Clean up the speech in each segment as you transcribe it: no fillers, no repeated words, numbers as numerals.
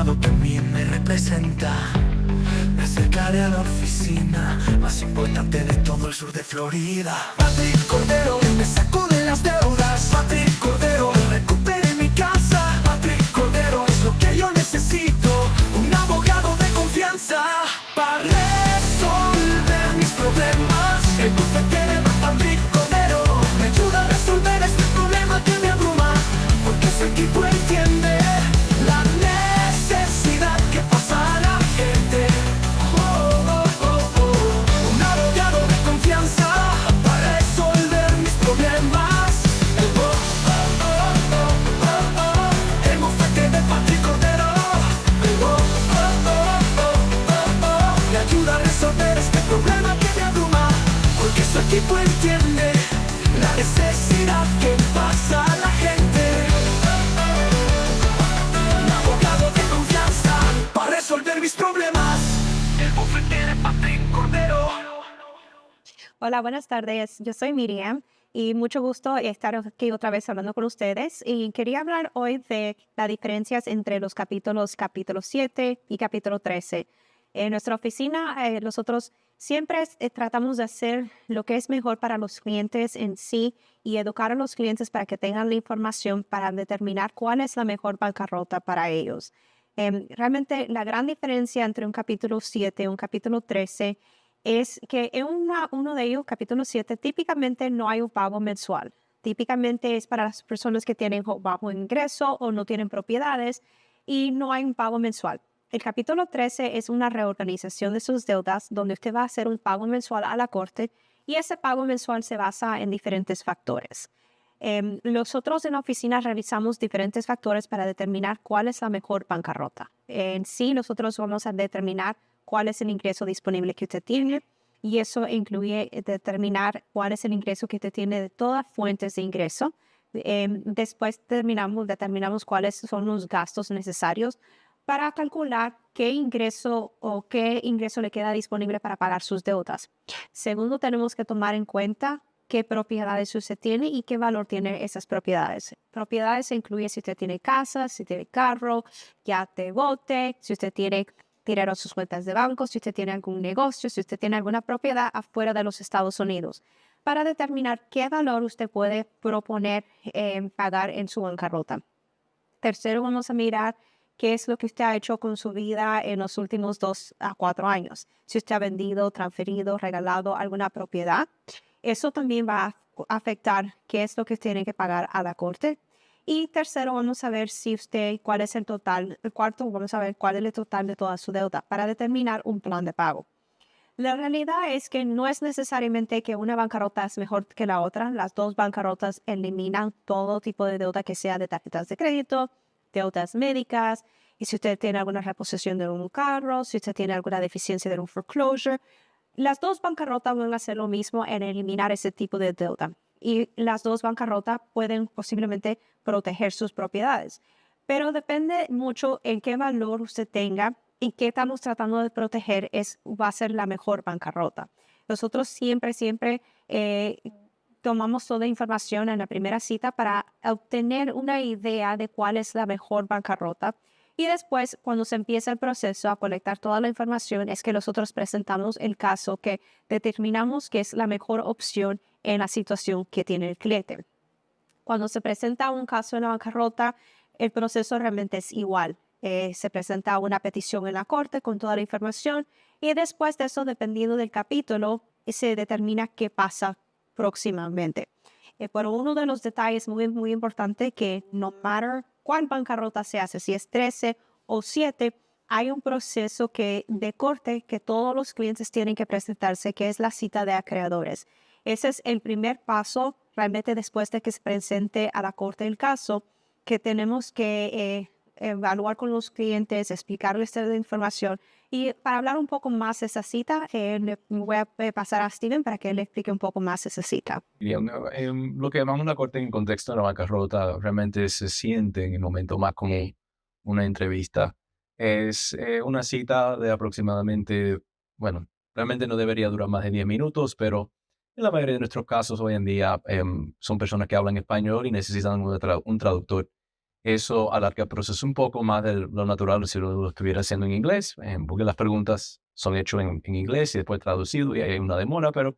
abogado que a mí me representa. Me acercaré a la oficina más importante de todo el sur de Florida. Patrick Cordero me sacó de las deudas. Patrick Cordero recupere mi casa. Patrick Cordero es lo que yo necesito. Un abogado de confianza para resolver mis problemas. El bufete de Patrick Cordero me ayuda a resolver este problema que me abruma, porque su equipo entiende la necesidad que pasa a la gente. Un abogado de confianza para resolver mis problemas. El bufete de Patrick Cordero me ayuda a resolver este problema que me abruma, porque su equipo entiende la necesidad que pasa a la gente. Un abogado de confianza para resolver mis problemas. El bufete de Patrick Cordero. Hola, buenas tardes. Yo soy Miriam y mucho gusto estar aquí otra vez hablando con ustedes. Y quería hablar hoy de las diferencias entre los capítulo 7 y capítulo 13. En nuestra oficina, nosotros siempre tratamos de hacer lo que es mejor para los clientes en sí y educar a los clientes para que tengan la información para determinar cuál es la mejor bancarrota para ellos. Realmente la gran diferencia entre un capítulo 7 y un capítulo 13 es que en uno de ellos, capítulo 7, típicamente no hay un pago mensual. Típicamente es para las personas que tienen bajo ingreso o no tienen propiedades y no hay un pago mensual. El capítulo 13 es una reorganización de sus deudas donde usted va a hacer un pago mensual a la corte y ese pago mensual se basa en diferentes factores. Nosotros en la oficina revisamos diferentes factores para determinar cuál es la mejor bancarrota. En sí, nosotros vamos a determinar cuál es el ingreso disponible que usted tiene y eso incluye determinar cuál es el ingreso que usted tiene de todas fuentes de ingreso. Después determinamos cuáles son los gastos necesarios para calcular qué ingreso le queda disponible para pagar sus deudas. Segundo, tenemos que tomar en cuenta qué propiedades usted tiene y qué valor tienen esas propiedades. Propiedades se incluye si usted tiene casa, si tiene carro, yate, bote, si usted tiene dinero en sus cuentas de banco, si usted tiene algún negocio, si usted tiene alguna propiedad afuera de los Estados Unidos, para determinar qué valor usted puede proponer pagar en su bancarrota. Tercero, vamos a mirar qué es lo que usted ha hecho con su vida en los últimos 2 a 4 años. Si usted ha vendido, transferido, regalado alguna propiedad, eso también va a afectar qué es lo que tiene que pagar a la corte. Y tercero, vamos a ver cuál es el total. El cuarto, vamos a ver cuál es el total de toda su deuda para determinar un plan de pago. La realidad es que no es necesariamente que una bancarrota es mejor que la otra. Las dos bancarrotas eliminan todo tipo de deuda que sea de tarjetas de crédito, deudas médicas, y si usted tiene alguna reposición de un carro, si usted tiene alguna deficiencia de un foreclosure, las dos bancarrotas van a hacer lo mismo en eliminar ese tipo de deuda. Y las dos bancarrotas pueden posiblemente proteger sus propiedades. Pero depende mucho en qué valor usted tenga y qué estamos tratando de proteger va a ser la mejor bancarrota. Nosotros siempre tomamos toda la información en la primera cita para obtener una idea de cuál es la mejor bancarrota. Y después, cuando se empieza el proceso a colectar toda la información, es que nosotros presentamos el caso que determinamos que es la mejor opción en la situación que tiene el cliente. Cuando se presenta un caso en la bancarrota, el proceso realmente es igual. Se presenta una petición en la corte con toda la información y después de eso, dependiendo del capítulo, se determina qué pasa próximamente. Pero uno de los detalles muy importante que no matter cuál bancarrota se hace, si es 13 o 7, hay un proceso de corte que todos los clientes tienen que presentarse, que es la cita de acreedores. Ese es el primer paso, realmente después de que se presente a la corte el caso, que tenemos que evaluar con los clientes, explicarles toda la información. Y para hablar un poco más de esa cita, le voy a pasar a Steven para que él le explique un poco más esa cita. Bien, lo que llamamos la corte en contexto de la bancarrota realmente se siente en el momento más como una entrevista. Es una cita de aproximadamente, bueno, realmente no debería durar más de 10 minutos, pero en la mayoría de nuestros casos hoy en día son personas que hablan español y necesitan un traductor. Eso alarga el proceso un poco más de lo natural si lo estuviera haciendo en inglés, porque las preguntas son hechas en inglés y después traducido y hay una demora, pero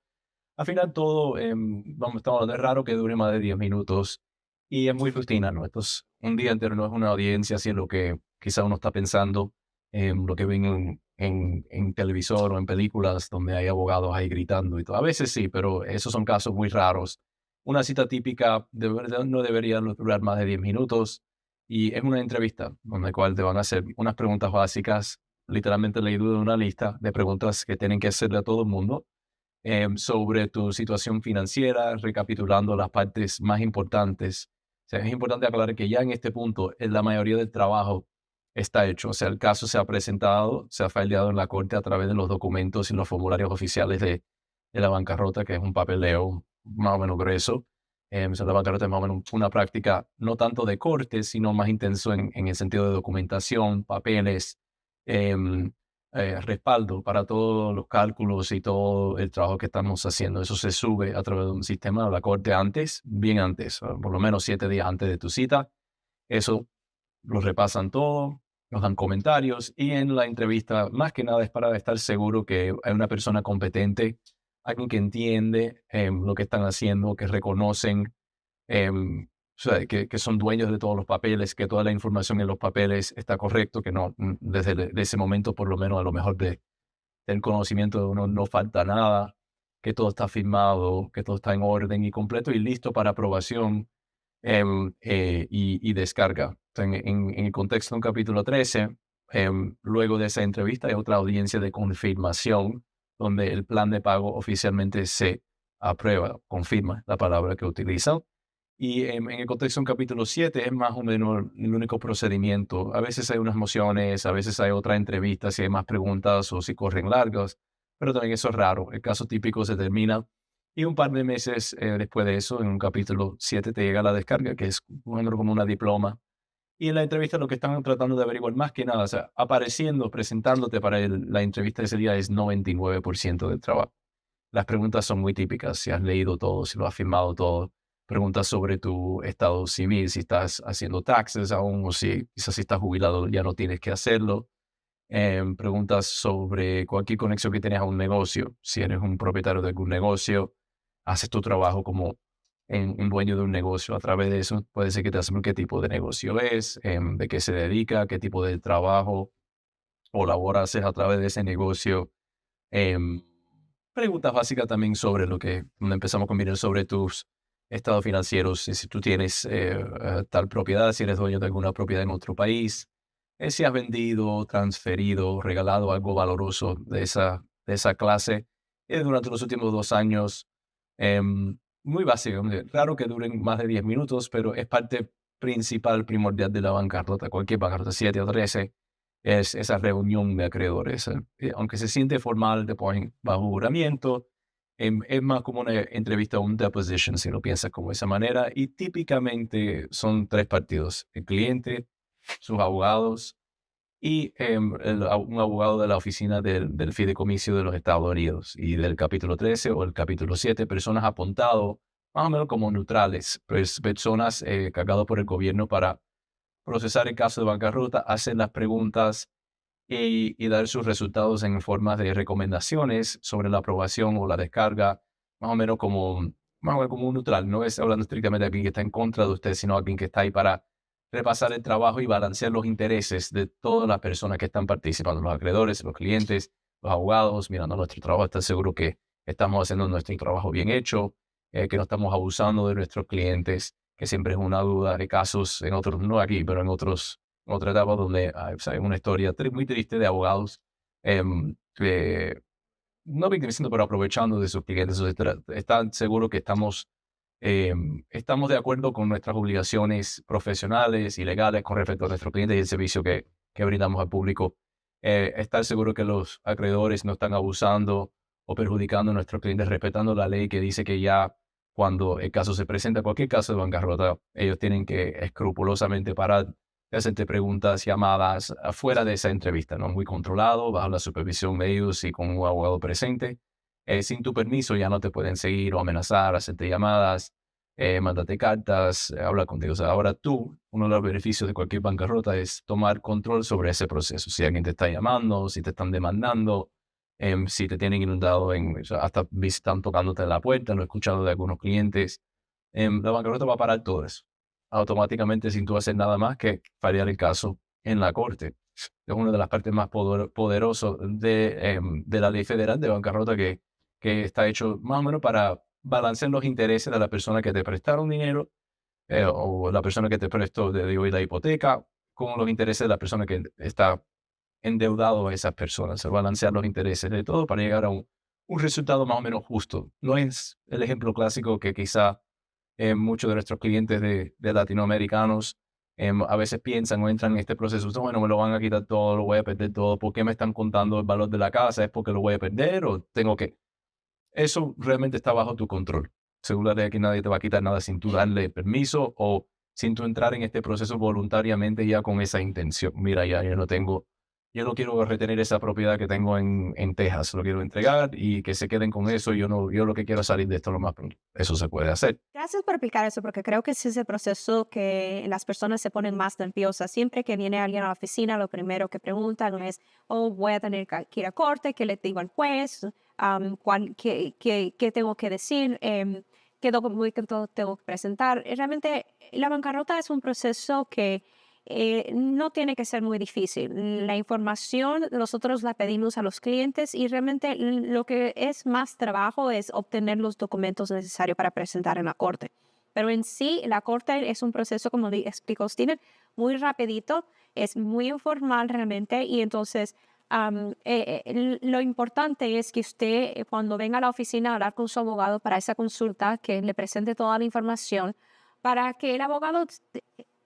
al final todo, estamos hablando de raro que dure más de 10 minutos y es muy rutina, ¿no? Esto es un día entero, no es una audiencia, así es lo que quizá uno está pensando, lo que ven en televisor o en películas donde hay abogados ahí gritando y todo. A veces sí, pero esos son casos muy raros. Una cita típica de verdad no debería durar más de 10 minutos y es una entrevista donde cual te van a hacer unas preguntas básicas, literalmente leído de una lista de preguntas que tienen que hacerle a todo el mundo sobre tu situación financiera, recapitulando las partes más importantes. O sea, es importante aclarar que ya en este punto la mayoría del trabajo está hecho. O sea, el caso se ha presentado, se ha faldeado en la corte a través de los documentos y los formularios oficiales de la bancarrota, que es un papeleo más o menos grueso. O sea, la bancarrota es más o menos una práctica no tanto de corte, sino más intenso en el sentido de documentación, papeles, em, respaldo para todos los cálculos y todo el trabajo que estamos haciendo. Eso se sube a través de un sistema de la corte antes, bien antes, por lo menos 7 días antes de tu cita. Eso lo repasan todo, nos dan comentarios y en la entrevista, más que nada, es para estar seguro que hay una persona competente, alguien que entiende lo que están haciendo, que reconocen o sea, que son dueños de todos los papeles, que toda la información en los papeles está correcto, que no, desde de ese momento, por lo menos a lo mejor del conocimiento de uno, no falta nada, que todo está firmado, que todo está en orden y completo y listo para aprobación y descarga. O sea, en el contexto de un capítulo 13, luego de esa entrevista hay otra audiencia de confirmación, donde el plan de pago oficialmente se aprueba, confirma la palabra que utilizan. Y en el contexto de un capítulo 7 es más o menos el único procedimiento. A veces hay unas mociones, a veces hay otra entrevista, si hay más preguntas o si corren largas, pero también eso es raro. El caso típico se termina y un par de meses después de eso, en un capítulo 7 te llega la descarga, que es bueno, como una diploma. Y en la entrevista lo que están tratando de averiguar más que nada, o sea, apareciendo, presentándote para la entrevista de ese día es 99% del trabajo. Las preguntas son muy típicas, si has leído todo, si lo has firmado todo. Preguntas sobre tu estado civil, si estás haciendo taxes aún o si quizás si estás jubilado ya no tienes que hacerlo. Preguntas sobre cualquier conexión que tengas a un negocio, si eres un propietario de algún negocio, haces tu trabajo como un dueño de un negocio. A través de eso puede ser que te hacen qué tipo de negocio es, de qué se dedica, qué tipo de trabajo o labor haces a través de ese negocio. Em, Preguntas básicas también sobre lo que donde empezamos con mirar sobre tus estados financieros, si tú tienes tal propiedad, si eres dueño de alguna propiedad en otro país, si has vendido, transferido, regalado algo valoroso de esa clase durante los últimos 2 años. Muy básico, raro que duren más de 10 minutos, pero es parte principal, primordial de la bancarrota, cualquier bancarrota, 7 o 13 es esa reunión de acreedores. Aunque se siente formal, te ponen bajo juramento, es más como una entrevista, un deposition, si lo piensas como de esa manera, y típicamente son 3 partidos, el cliente, sus abogados y un abogado de la oficina del fideicomiso de los Estados Unidos y del capítulo 13 o el capítulo 7, personas apuntadas más o menos como neutrales, pues personas cargadas por el gobierno para procesar el caso de bancarrota, hacer las preguntas y dar sus resultados en forma de recomendaciones sobre la aprobación o la descarga, más o menos como un neutral. No es hablando estrictamente de alguien que está en contra de usted, sino alguien que está ahí para repasar el trabajo y balancear los intereses de todas las personas que están participando, los acreedores, los clientes, los abogados, mirando nuestro trabajo, estar seguro que estamos haciendo nuestro trabajo bien hecho, que no estamos abusando de nuestros clientes, que siempre es una duda de casos en otros, no aquí, pero en otra etapa donde hay, o sea, hay una historia muy triste de abogados que no victimizando, pero aprovechando de sus clientes. O sea, están seguros que estamos de acuerdo con nuestras obligaciones profesionales y legales con respecto a nuestros clientes y el servicio que brindamos al público. Estar seguro que los acreedores no están abusando o perjudicando a nuestros clientes, respetando la ley que dice que ya cuando el caso se presenta, cualquier caso de bancarrota, ellos tienen que escrupulosamente parar de hacerte preguntas, llamadas afuera de esa entrevista, ¿no? Muy controlado, bajo la supervisión de ellos y con un abogado presente. Sin tu permiso ya no te pueden seguir o amenazar, hacerte llamadas. mándate cartas, habla contigo. O sea, ahora tú, uno de los beneficios de cualquier bancarrota es tomar control sobre ese proceso. Si alguien te está llamando, si te están demandando, si te tienen inundado, o sea, hasta están tocándote en la puerta, lo he escuchado de algunos clientes. La bancarrota va a parar todo eso automáticamente sin tú hacer nada más que fallar el caso en la corte. Es una de las partes más poderosas de la ley federal de bancarrota que está hecho más o menos para balancear los intereses de la persona que te prestaron dinero o la persona que te prestó digo, la hipoteca con los intereses de la persona que está endeudado a esas personas. O balancear los intereses de todo para llegar a un resultado más o menos justo. No es el ejemplo clásico que quizá muchos de nuestros clientes de latinoamericanos a veces piensan o entran en este proceso, bueno, me lo van a quitar todo, lo voy a perder todo, ¿por qué me están contando el valor de la casa? ¿Es porque lo voy a perder o tengo que? Eso realmente está bajo tu control. Según la ley aquí nadie te va a quitar nada sin tú darle permiso o sin tú entrar en este proceso voluntariamente ya con esa intención. Mira, ya yo no tengo, yo no quiero retener esa propiedad que tengo en Texas, lo quiero entregar y que se queden con eso. Yo lo que quiero es salir de esto lo más pronto. Eso se puede hacer. Gracias por explicar eso, porque creo que ese es el proceso que las personas se ponen más nerviosas. Siempre que viene alguien a la oficina, lo primero que preguntan es, oh, voy a tener que ir a corte, ¿qué le digo al juez? ¿Qué tengo que decir? ¿Qué documento tengo que presentar? Realmente, la bancarrota es un proceso que no tiene que ser muy difícil. La información nosotros la pedimos a los clientes y realmente lo que es más trabajo es obtener los documentos necesarios para presentar en la corte. Pero en sí, la corte es un proceso, como explicó Steven, muy rapidito, es muy informal realmente y entonces lo importante es que usted cuando venga a la oficina a hablar con su abogado para esa consulta, que le presente toda la información para que el abogado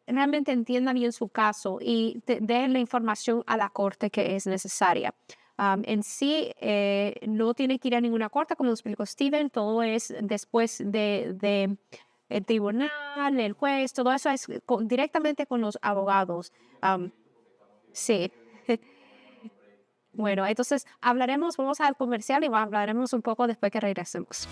realmente entienda bien su caso y dé la información a la corte que es necesaria. En sí, no tiene que ir a ninguna corte, como explicó Steven, todo es después de el tribunal, el juez, todo eso es directamente con los abogados. Sí. Bueno, entonces vamos al comercial y hablaremos un poco después que regresemos.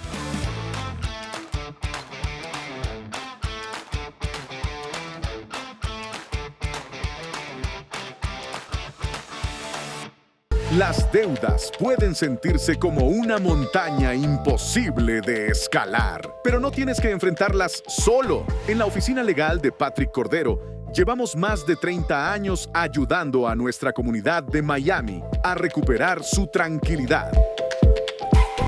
Las deudas pueden sentirse como una montaña imposible de escalar, pero no tienes que enfrentarlas solo. En la oficina legal de Patrick Cordero, llevamos más de 30 años ayudando a nuestra comunidad de Miami a recuperar su tranquilidad.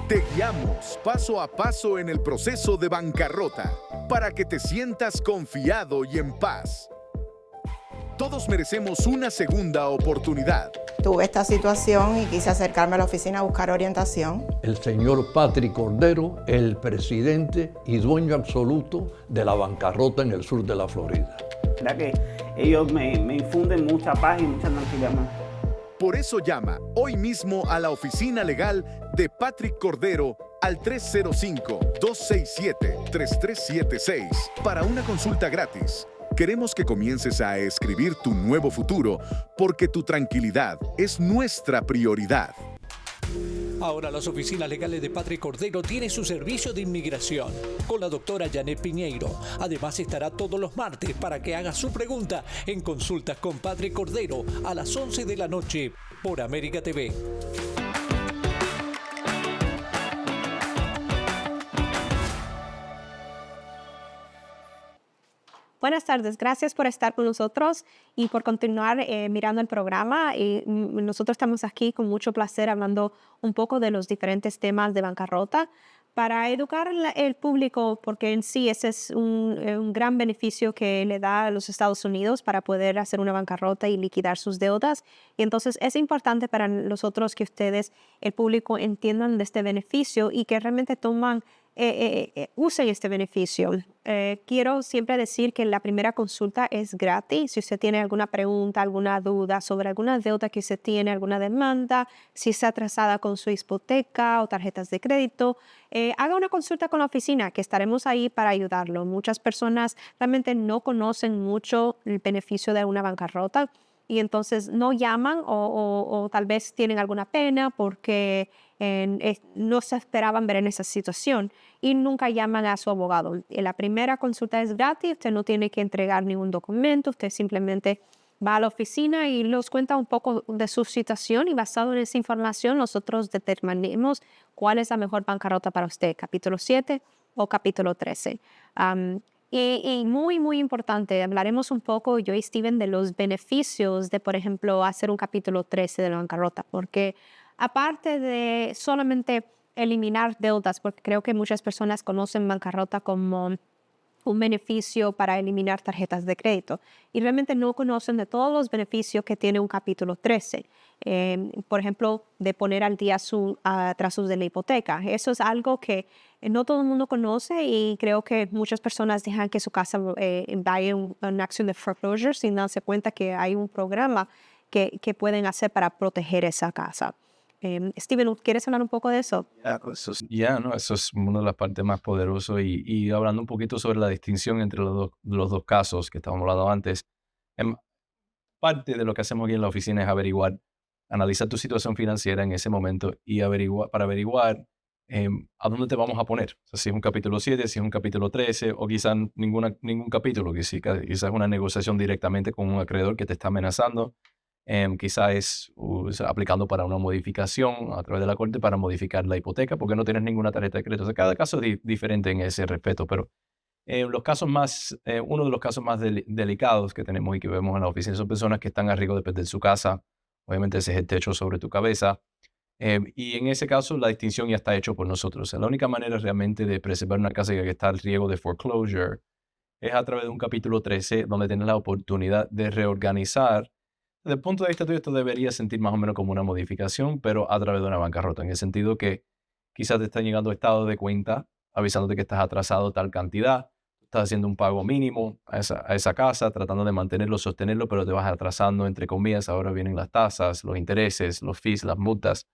Te guiamos paso a paso en el proceso de bancarrota para que te sientas confiado y en paz. Todos merecemos una segunda oportunidad. Tuve esta situación y quise acercarme a la oficina a buscar orientación. El señor Patrick Cordero, el presidente y dueño absoluto de la bancarrota en el sur de la Florida. La verdad que ellos me infunden mucha paz y mucha tranquilidad. Por eso llama hoy mismo a la oficina legal de Patrick Cordero al 305-267-3376 para una consulta gratis. Queremos que comiences a escribir tu nuevo futuro porque tu tranquilidad es nuestra prioridad. Ahora las oficinas legales de Patrick Cordero tienen su servicio de inmigración con la doctora Janet Piñeiro. Además estará todos los martes para que haga su pregunta en Consultas con Patrick Cordero a las 11 de la noche por América TV. Buenas tardes, gracias por estar con nosotros y por continuar mirando el programa. Nosotros estamos aquí con mucho placer hablando un poco de los diferentes temas de bancarrota para educar el público, porque en sí ese es un gran beneficio que le da a los Estados Unidos para poder hacer una bancarrota y liquidar sus deudas. Y entonces es importante para nosotros que ustedes, el público, entiendan de este beneficio y que realmente usen este beneficio. Quiero siempre decir que la primera consulta es gratis. Si usted tiene alguna pregunta, alguna duda sobre alguna deuda que usted tiene, alguna demanda, si está atrasada con su hipoteca o tarjetas de crédito, haga una consulta con la oficina, que estaremos ahí para ayudarlo. Muchas personas realmente no conocen mucho el beneficio de una bancarrota y entonces no llaman o tal vez tienen alguna pena porque no se esperaban ver en esa situación y nunca llaman a su abogado. La primera consulta es gratis, usted no tiene que entregar ningún documento, usted simplemente va a la oficina y nos cuenta un poco de su situación y basado en esa información nosotros determinamos cuál es la mejor bancarrota para usted, capítulo 7 o capítulo 13. Y muy, muy importante, hablaremos un poco, yo y Steven, de los beneficios de, por ejemplo, hacer un capítulo 13 de la bancarrota, porque aparte de solamente eliminar deudas, porque creo que muchas personas conocen bancarrota como un beneficio para eliminar tarjetas de crédito y realmente no conocen de todos los beneficios que tiene un capítulo 13. Por ejemplo, de poner al día atrasos de la hipoteca. Eso es algo que no todo el mundo conoce y creo que muchas personas dejan que su casa vaya en una acción de foreclosure sin darse cuenta que hay un programa que pueden hacer para proteger esa casa. Steven, ¿quieres hablar un poco de eso? ¿No? Eso es una de las partes más poderosas y hablando un poquito sobre la distinción entre los dos casos que estábamos hablando antes. Parte de lo que hacemos aquí en la oficina es analizar tu situación financiera en ese momento y para averiguar a dónde te vamos a poner. O sea, si es un capítulo 7, si es un capítulo 13 o quizás ningún capítulo, quizás es una negociación directamente con un acreedor que te está amenazando. Quizás es aplicando para una modificación a través de la corte para modificar la hipoteca porque no tienes ninguna tarjeta de crédito. O sea, cada caso es diferente en ese respeto, pero uno de los casos más delicados que tenemos y que vemos en la oficina son personas que están a riesgo de perder su casa. Obviamente ese es el techo sobre tu cabeza. Y en ese caso la distinción ya está hecha por nosotros. O sea, la única manera realmente de preservar una casa que está al riesgo de foreclosure es a través de un capítulo 13 donde tienes la oportunidad de reorganizar. Desde el punto de vista tuyo, esto debería sentir más o menos como una modificación, pero a través de una bancarrota, en el sentido que quizás te están llegando estados de cuenta avisándote que estás atrasado tal cantidad, estás haciendo un pago mínimo a esa casa, tratando de mantenerlo, sostenerlo, pero te vas atrasando, entre comillas, ahora vienen las tasas, los intereses, los fees, las multas.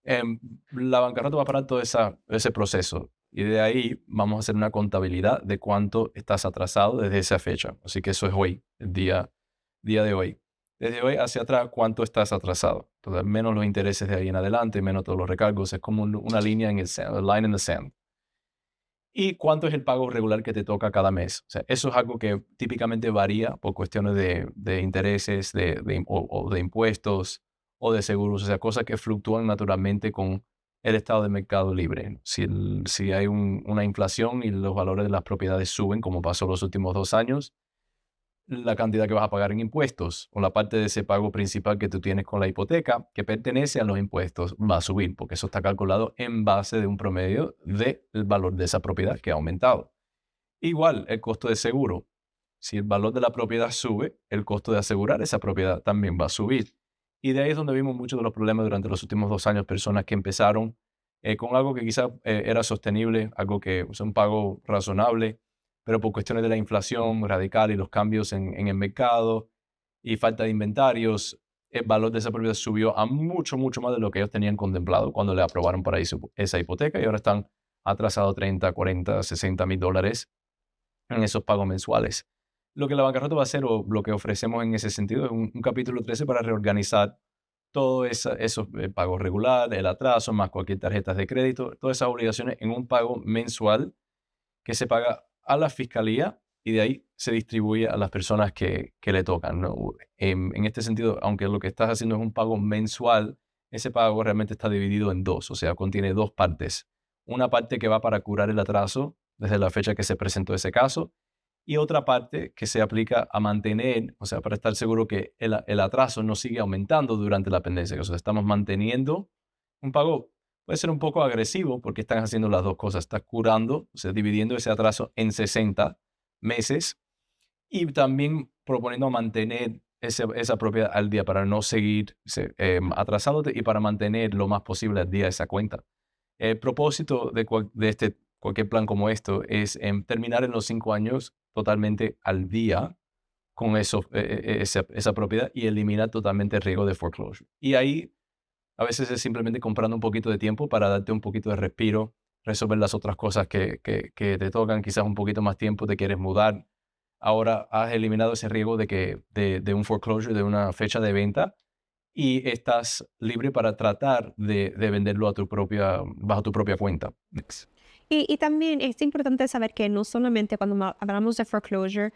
La bancarrota va a parar todo ese proceso y de ahí vamos a hacer una contabilidad de cuánto estás atrasado desde esa fecha. Así que eso es hoy, el día de hoy. Desde hoy hacia atrás, ¿cuánto estás atrasado? Entonces, menos los intereses de ahí en adelante, menos todos los recargos. Es como una línea en el sand, a line in the sand. ¿Y cuánto es el pago regular que te toca cada mes? O sea, eso es algo que típicamente varía por cuestiones de intereses, o de impuestos o de seguros. O sea, cosas que fluctúan naturalmente con el estado de mercado libre. Si hay una inflación y los valores de las propiedades suben, como pasó los últimos 2 años, la cantidad que vas a pagar en impuestos o la parte de ese pago principal que tú tienes con la hipoteca que pertenece a los impuestos va a subir porque eso está calculado en base de un promedio del valor de esa propiedad que ha aumentado. Igual el costo de seguro. Si el valor de la propiedad sube, el costo de asegurar esa propiedad también va a subir. Y de ahí es donde vimos muchos de los problemas durante los últimos 2 años, personas que empezaron con algo que quizás era sostenible, algo que es un pago razonable, pero por cuestiones de la inflación radical y los cambios en el mercado y falta de inventarios, el valor de esa propiedad subió a mucho, mucho más de lo que ellos tenían contemplado cuando le aprobaron para esa hipoteca y ahora están atrasados 30, 40, 60 mil dólares en esos pagos mensuales. Lo que la bancarrota va a hacer o lo que ofrecemos en ese sentido es un capítulo 13 para reorganizar todo esos pagos regular, el atraso, más cualquier tarjeta de crédito, todas esas obligaciones en un pago mensual que se paga a la fiscalía y de ahí se distribuye a las personas que le tocan, ¿no? En este sentido, aunque lo que estás haciendo es un pago mensual, ese pago realmente está dividido en 2, o sea, contiene 2 partes. Una parte que va para curar el atraso desde la fecha que se presentó ese caso y otra parte que se aplica a mantener, o sea, para estar seguro que el atraso no sigue aumentando durante la pendencia. O sea, estamos manteniendo un pago. Puede ser un poco agresivo porque están haciendo las dos cosas. Estás curando, o sea, dividiendo ese atraso en 60 meses y también proponiendo mantener esa propiedad al día para no seguir atrasándote y para mantener lo más posible al día esa cuenta. El propósito de cualquier plan como esto es terminar en los 5 años totalmente al día con esa propiedad y eliminar totalmente el riesgo de foreclosure. Y ahí a veces es simplemente comprando un poquito de tiempo para darte un poquito de respiro, resolver las otras cosas que te tocan, quizás un poquito más tiempo, te quieres mudar. Ahora has eliminado ese riesgo de un foreclosure, de una fecha de venta, y estás libre para tratar de venderlo bajo tu propia cuenta. Y también es importante saber que no solamente cuando hablamos de foreclosure,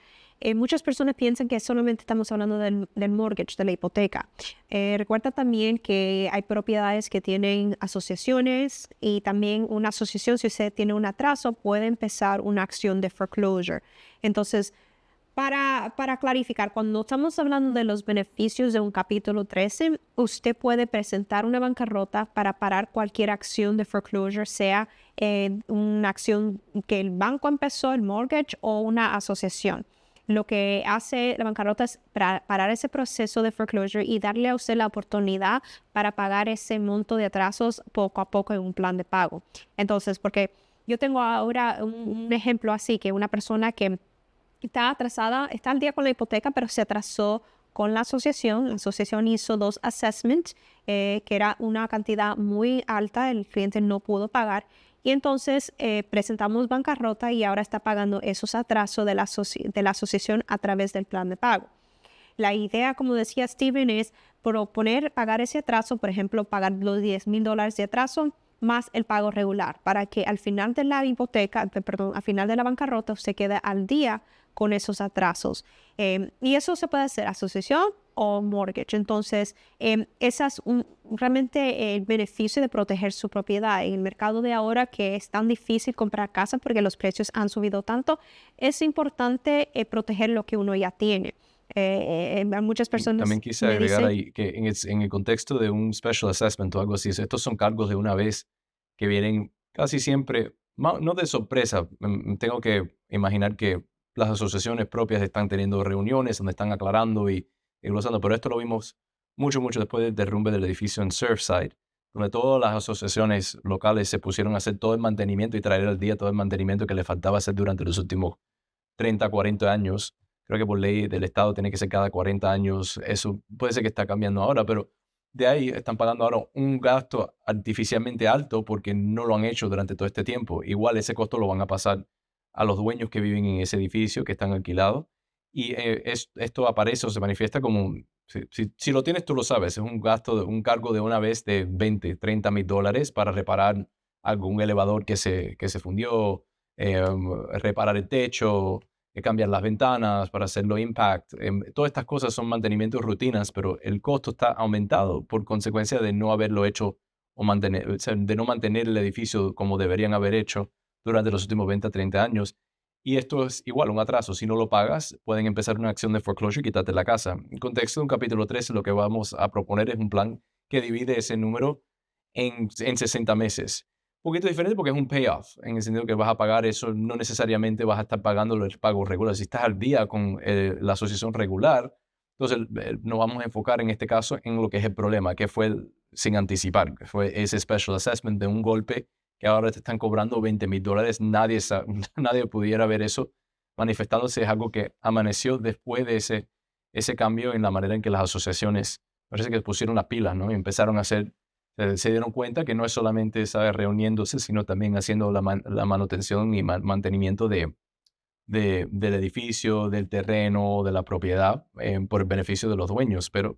muchas personas piensan que solamente estamos hablando del mortgage, de la hipoteca. Recuerda también que hay propiedades que tienen asociaciones y también una asociación, si usted tiene un atraso, puede empezar una acción de foreclosure. Entonces, para clarificar, cuando estamos hablando de los beneficios de un capítulo 13, usted puede presentar una bancarrota para parar cualquier acción de foreclosure, sea una acción que el banco empezó, el mortgage, o una asociación. Lo que hace la bancarrota es parar ese proceso de foreclosure y darle a usted la oportunidad para pagar ese monto de atrasos poco a poco en un plan de pago. Entonces, porque yo tengo ahora un ejemplo así, que una persona que está atrasada, está al día con la hipoteca, pero se atrasó con la asociación. La asociación hizo 2 assessments, que era una cantidad muy alta, el cliente no pudo pagar. Y entonces presentamos bancarrota y ahora está pagando esos atrasos de la asociación a través del plan de pago. La idea, como decía Steven, es pagar ese atraso, por ejemplo, pagar los $10,000 de atraso más el pago regular, para que al final de la al final de la bancarrota, usted quede al día con esos atrasos. Y eso se puede hacer asociación o mortgage. Entonces, ese es realmente el beneficio de proteger su propiedad. En el mercado de ahora, que es tan difícil comprar casa porque los precios han subido tanto, es importante proteger lo que uno ya tiene. Muchas personas También quise me agregar dicen, ahí que en el contexto de un special assessment o algo así, estos son cargos de una vez que vienen casi siempre, no de sorpresa. Tengo que imaginar que las asociaciones propias están teniendo reuniones donde están aclarando y glosando, pero esto lo vimos mucho después del derrumbe del edificio en Surfside, donde todas las asociaciones locales se pusieron a hacer todo el mantenimiento y traer al día todo el mantenimiento que le faltaba hacer durante los últimos 30, 40 años. Creo que por ley del Estado tiene que ser cada 40 años. Eso puede ser que está cambiando ahora, pero de ahí están pagando ahora un gasto artificialmente alto porque no lo han hecho durante todo este tiempo. Igual ese costo lo van a pasar a los dueños que viven en ese edificio, que están alquilados. Y esto aparece o se manifiesta como, si lo tienes tú lo sabes, es un cargo de una vez de 20, 30 mil dólares para reparar algún elevador que se fundió, reparar el techo, cambiar las ventanas para hacerlo impact. Todas estas cosas son mantenimientos rutinas, pero el costo está aumentado por consecuencia de no haberlo hecho o de no mantener el edificio como deberían haber hecho durante los últimos 20 a 30 años. Y esto es igual, un atraso. Si no lo pagas, pueden empezar una acción de foreclosure y quitarte la casa. En contexto de un capítulo 13, lo que vamos a proponer es un plan que divide ese número en 60 meses. Un poquito diferente porque es un payoff, en el sentido que vas a pagar eso, no necesariamente vas a estar pagando el pago regular. Si estás al día con la asociación regular, entonces nos vamos a enfocar en este caso en lo que es el problema, que fue sin anticipar, que fue ese special assessment de un golpe que ahora te están cobrando 20 mil dólares. Nadie pudiera ver eso manifestándose. Es algo que amaneció después de ese cambio en la manera en que las asociaciones parece que pusieron las pilas, ¿no? Y empezaron a hacer, se dieron cuenta que no es solamente reuniéndose, sino también haciendo la manutención y mantenimiento del edificio, del terreno, de la propiedad, por el beneficio de los dueños. Pero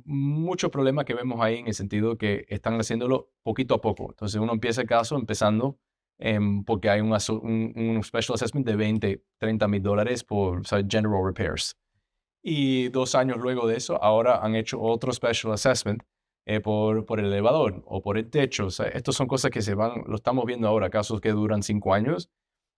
muchos problemas que vemos ahí en el sentido que están haciéndolo poquito a poco. Entonces uno empieza el caso empezando porque hay un special assessment de 20, 30 mil dólares por general repairs. Y 2 años luego de eso, ahora han hecho otro special assessment por el elevador o por el techo. O sea, estos son cosas que lo estamos viendo ahora, casos que duran 5 años.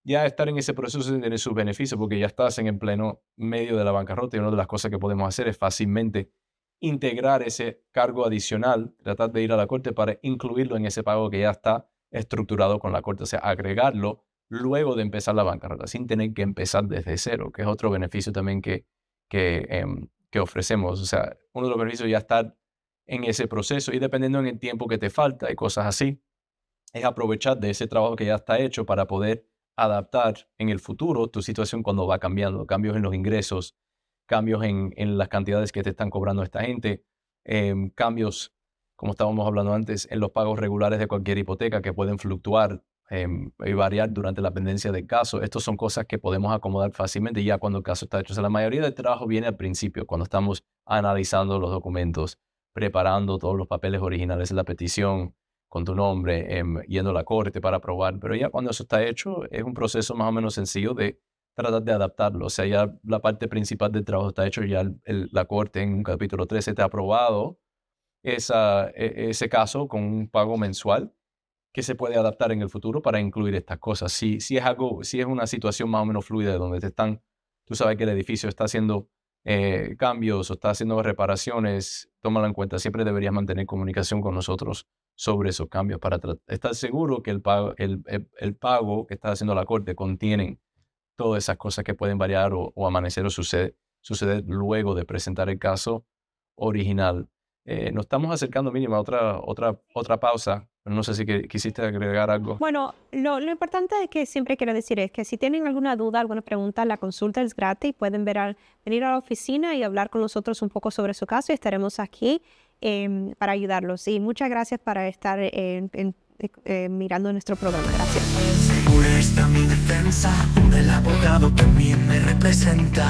Ya estar en ese proceso tiene sus beneficios porque ya estás en el pleno medio de la bancarrota, y una de las cosas que podemos hacer es fácilmente integrar ese cargo adicional, tratar de ir a la corte para incluirlo en ese pago que ya está estructurado con la corte, o sea, agregarlo luego de empezar la bancarrota, sin tener que empezar desde cero, que es otro beneficio también que ofrecemos. O sea, uno de los beneficios ya estar en ese proceso, y dependiendo en el tiempo que te falta y cosas así, es aprovechar de ese trabajo que ya está hecho para poder adaptar en el futuro tu situación cuando va cambiando, cambios en los ingresos, cambios en las cantidades que te están cobrando esta gente, cambios, como estábamos hablando antes, en los pagos regulares de cualquier hipoteca que pueden fluctuar y variar durante la pendencia del caso. Estas son cosas que podemos acomodar fácilmente ya cuando el caso está hecho. O sea, la mayoría del trabajo viene al principio, cuando estamos analizando los documentos, preparando todos los papeles originales de la petición con tu nombre, yendo a la corte para aprobar. Pero ya cuando eso está hecho, es un proceso más o menos sencillo de tratar de adaptarlo. O sea, ya la parte principal del trabajo está hecho, ya la corte en un capítulo 13 te ha aprobado ese caso con un pago mensual que se puede adaptar en el futuro para incluir estas cosas. Si es una situación más o menos fluida donde tú sabes que el edificio está haciendo cambios o está haciendo reparaciones, tómalo en cuenta. Siempre deberías mantener comunicación con nosotros sobre esos cambios para estar seguro que el pago que está haciendo la corte contiene todas esas cosas que pueden variar o amanecer o suceder luego de presentar el caso original. Nos estamos acercando mínimo a otra pausa, pero no sé si quisiste agregar algo. Bueno, lo importante es que siempre quiero decir es que si tienen alguna duda, alguna pregunta, la consulta es gratis. Pueden venir a la oficina y hablar con nosotros un poco sobre su caso y estaremos aquí para ayudarlos. Y muchas gracias por estar mirando nuestro programa. Gracias. Segura está mi defensa, el abogado que a mí me representa.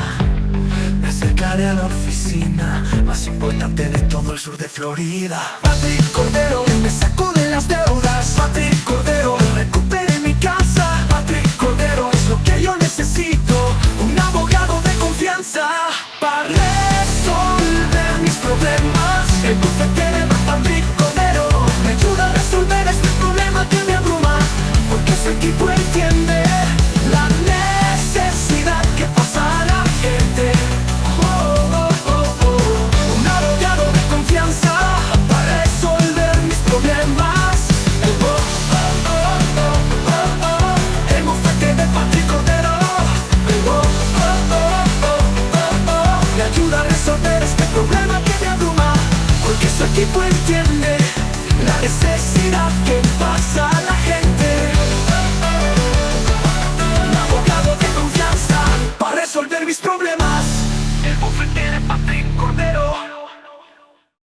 Me acercaré a la oficina más importante de todo el sur de Florida. Patrick Cordero me sacó de las deudas. Patrick Cordero recuperé mi casa. Patrick Cordero es lo que yo necesito, un abogado de confianza para resolver mis problemas. El bufete de Patrick Cordero me ayuda a resolver este problema que me abruma, porque su equipo entiende la necesidad que pasa a la gente. Un abogado de confianza para resolver mis problemas. El bufete de Patrick Cordero me ayuda a resolver este problema que me abruma, porque su equipo entiende la necesidad que pasa.